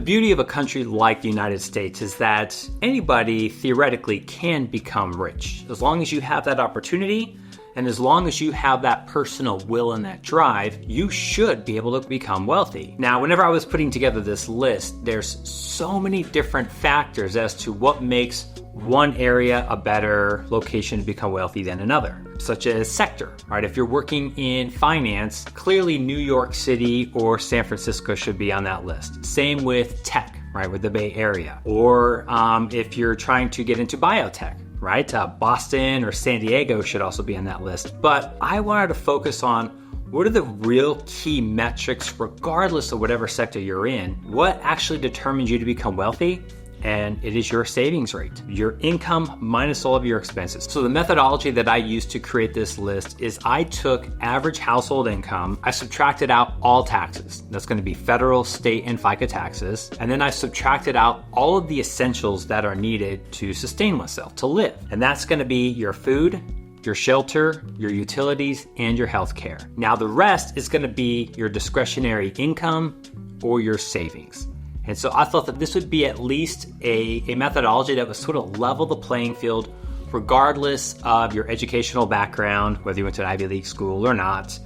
beauty of a country like the United States is that anybody theoretically can become rich. As long as you have that opportunity, and as long as you have that personal will and that drive, you should be able to become wealthy. Now, whenever I was putting together this list, there's so many different factors as to what makes one area a better location to become wealthy than another, such as sector, right? If you're working in finance, clearly New York City or San Francisco should be on that list. Same with tech, right, with the Bay Area. Or if you're trying to get into biotech, right? Boston or San Diego should also be on that list. But I wanted to focus on what are the real key metrics, regardless of whatever sector you're in, what actually determines you to become wealthy? And it is your savings rate, your income minus all of your expenses. So the methodology that I used to create this list is I took average household income, I subtracted out all taxes. That's going to be federal, state, and FICA taxes. And then I subtracted out all of the essentials that are needed to sustain myself, to live. And that's going to be your food, your shelter, your utilities, and your health care. Now the rest is going to be your discretionary income or your savings. And so I thought that this would be at least a methodology that would sort of level the playing field regardless of your educational background, whether you went to an Ivy League school or not,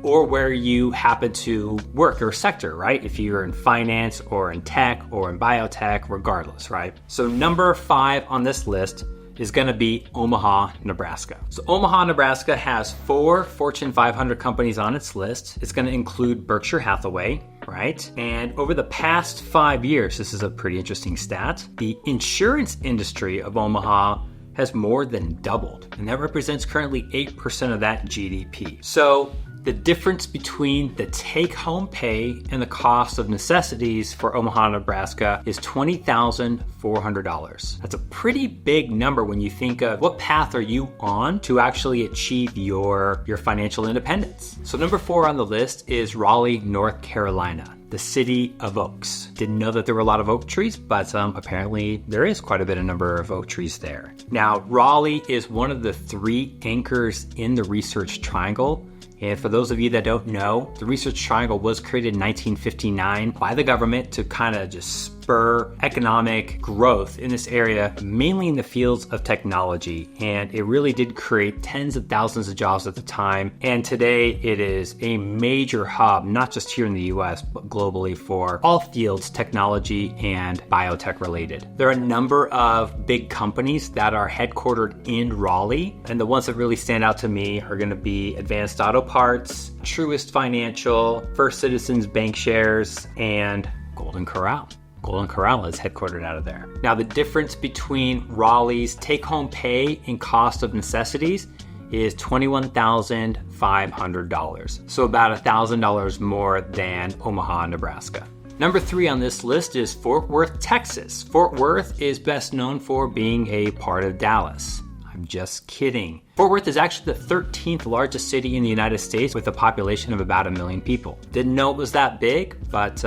or where you happen to work or sector, right? If you're in finance or in tech or in biotech, regardless, right? So number 5 on this list is going to be Omaha, Nebraska. So Omaha, Nebraska has 4 Fortune 500 companies on its list. It's going to include Berkshire Hathaway, right? And over the past 5 years, this is a pretty interesting stat, the insurance industry of Omaha has more than doubled, and that represents currently 8% of that GDP. So the difference between the take-home pay and the cost of necessities for Omaha, Nebraska is $20,400. That's a pretty big number when you think of what path are you on to actually achieve your financial independence. So number 4 on the list is Raleigh, North Carolina, the city of oaks. Didn't know that there were a lot of oak trees, but apparently there is quite a bit of number of oak trees there. Now, Raleigh is one of the 3 anchors in the Research Triangle. And for those of you that don't know, the Research Triangle was created in 1959 by the government to kind of just spur economic growth in this area, mainly in the fields of technology. And it really did create tens of thousands of jobs at the time. And today it is a major hub, not just here in the US, but globally for all fields, technology and biotech related. There are a number of big companies that are headquartered in Raleigh. And the ones that really stand out to me are going to be Advanced Auto Parts, Truist Financial, First Citizens Bank Shares, and Golden Corral. Golden Corral is headquartered out of there. Now, the difference between Raleigh's take-home pay and cost of necessities is $21,500. So about $1,000 more than Omaha, Nebraska. Number 3 on this list is Fort Worth, Texas. Fort Worth is best known for being a part of Dallas. I'm just kidding. Fort Worth is actually the 13th largest city in the United States with a population of about 1 million people. Didn't know it was that big, but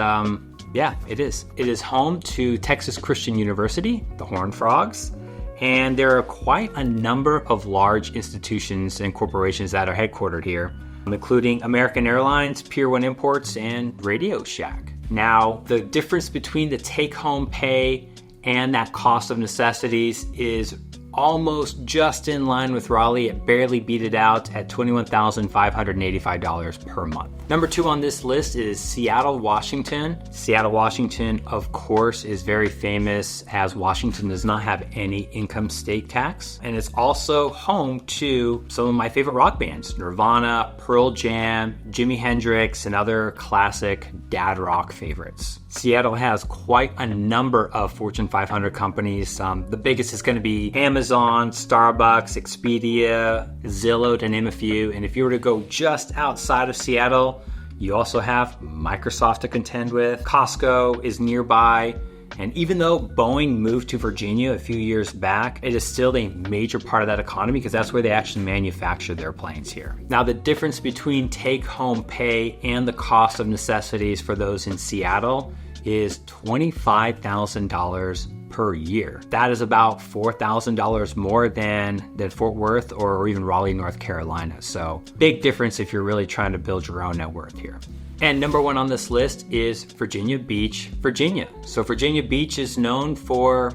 yeah, it is. It is home to Texas Christian University, the Horned Frogs, and there are quite a number of large institutions and corporations that are headquartered here, including American Airlines, Pier 1 Imports, and Radio Shack. Now, the difference between the take-home pay and that cost of necessities is almost just in line with Raleigh. It barely beat it out at $21,585 per month. Number 2 on this list is Seattle, Washington. Seattle, Washington, of course, is very famous as Washington does not have any income state tax. And it's also home to some of my favorite rock bands, Nirvana, Pearl Jam, Jimi Hendrix, and other classic dad rock favorites. Seattle has quite a number of Fortune 500 companies. The biggest is going to be Amazon, Starbucks, Expedia, Zillow, to name a few. And if you were to go just outside of Seattle, you also have Microsoft to contend with. Costco is nearby. And even though Boeing moved to Virginia a few years back, it is still a major part of that economy because that's where they actually manufacture their planes here. Now, the difference between take-home pay and the cost of necessities for those in Seattle is $25,000 per year. That is about $4,000 more than Fort Worth or even Raleigh, North Carolina. So big difference if you're really trying to build your own net worth here. And number one on this list is Virginia Beach, Virginia. So Virginia Beach is known for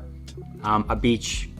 a beach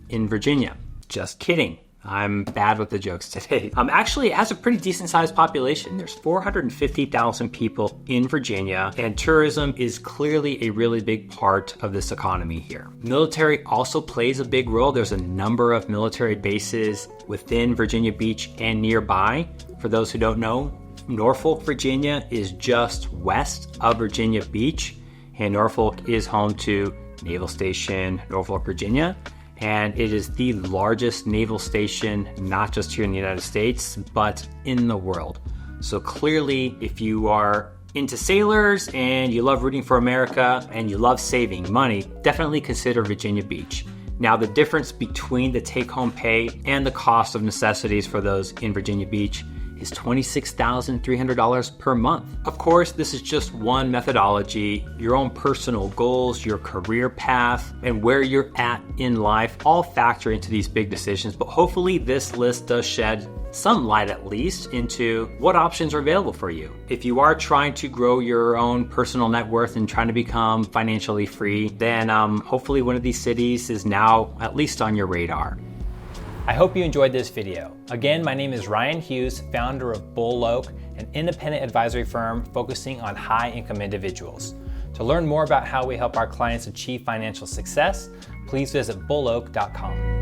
in Virginia. Just kidding. I'm bad with the jokes today. Actually, it has a pretty decent sized population. There's 450,000 people in Virginia, and tourism is clearly a really big part of this economy here. Military also plays a big role. There's a number of military bases within Virginia Beach and nearby. For those who don't know, Norfolk, Virginia is just west of Virginia Beach, and Norfolk is home to Naval Station Norfolk, Virginia. And it is the largest naval station, not just here in the United States, but in the world. So clearly, if you are into sailors and you love rooting for America and you love saving money, definitely consider Virginia Beach. Now, the difference between the take-home pay and the cost of necessities for those in Virginia Beach is $26,300 per month. Of course, this is just one methodology. Your own personal goals, your career path, and where you're at in life all factor into these big decisions, but hopefully this list does shed some light at least into what options are available for you. If you are trying to grow your own personal net worth and trying to become financially free, then hopefully one of these cities is now at least on your radar. I hope you enjoyed this video. Again, my name is Ryan Hughes, founder of Bull Oak, an independent advisory firm focusing on high-income individuals. To learn more about how we help our clients achieve financial success, please visit bulloak.com.